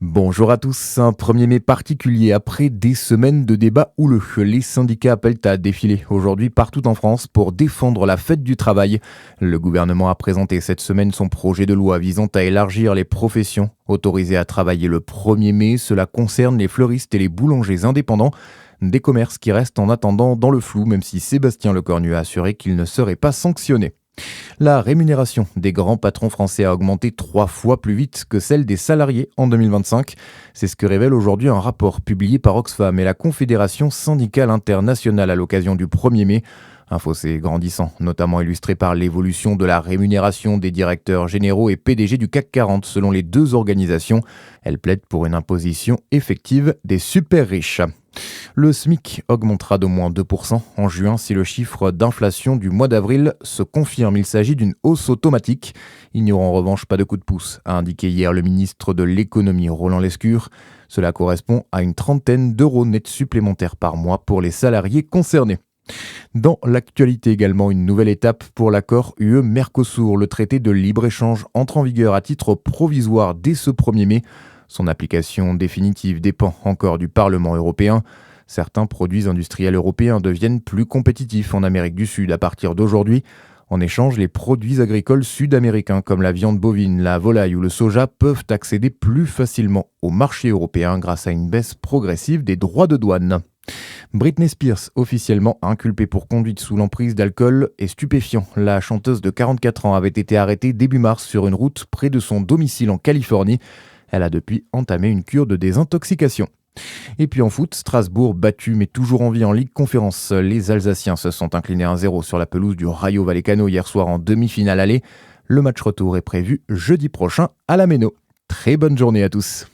Bonjour à tous, un 1er mai particulier après des semaines de débats houleux. Les syndicats appellent à défiler aujourd'hui partout en France pour défendre la fête du travail. Le gouvernement a présenté cette semaine son projet de loi visant à élargir les professions autorisées à travailler le 1er mai. Cela concerne les fleuristes et les boulangers indépendants, des commerces qui restent en attendant dans le flou, même si Sébastien Lecornu a assuré qu'il ne serait pas sanctionné. La rémunération des grands patrons français a augmenté 3 fois plus vite que celle des salariés en 2025. C'est ce que révèle aujourd'hui un rapport publié par Oxfam et la Confédération syndicale internationale à l'occasion du 1er mai. Un fossé grandissant, notamment illustré par l'évolution de la rémunération des directeurs généraux et PDG du CAC 40 selon les deux organisations. Elles plaident pour une imposition effective des super riches. Le SMIC augmentera d'au moins 2% en juin si le chiffre d'inflation du mois d'avril se confirme. Il s'agit d'une hausse automatique. Il n'y aura en revanche pas de coup de pouce, a indiqué hier le ministre de l'économie Roland Lescure. Cela correspond à une trentaine d'euros nets supplémentaires par mois pour les salariés concernés. Dans l'actualité également, une nouvelle étape pour l'accord UE-Mercosur. Le traité de libre-échange entre en vigueur à titre provisoire dès ce 1er mai. Son application définitive dépend encore du Parlement européen. Certains produits industriels européens deviennent plus compétitifs en Amérique du Sud à partir d'aujourd'hui. En échange, les produits agricoles sud-américains comme la viande bovine, la volaille ou le soja peuvent accéder plus facilement au marché européen grâce à une baisse progressive des droits de douane. Britney Spears, officiellement inculpée pour conduite sous l'emprise d'alcool et stupéfiants. La chanteuse de 44 ans avait été arrêtée début mars sur une route près de son domicile en Californie. Elle a depuis entamé une cure de désintoxication. Et puis en foot, Strasbourg battu mais toujours en vie en Ligue Conférence. Les Alsaciens se sont inclinés 1-0 sur la pelouse du Rayo Vallecano hier soir en demi-finale aller. Le match retour est prévu jeudi prochain à la Méno. Très bonne journée à tous.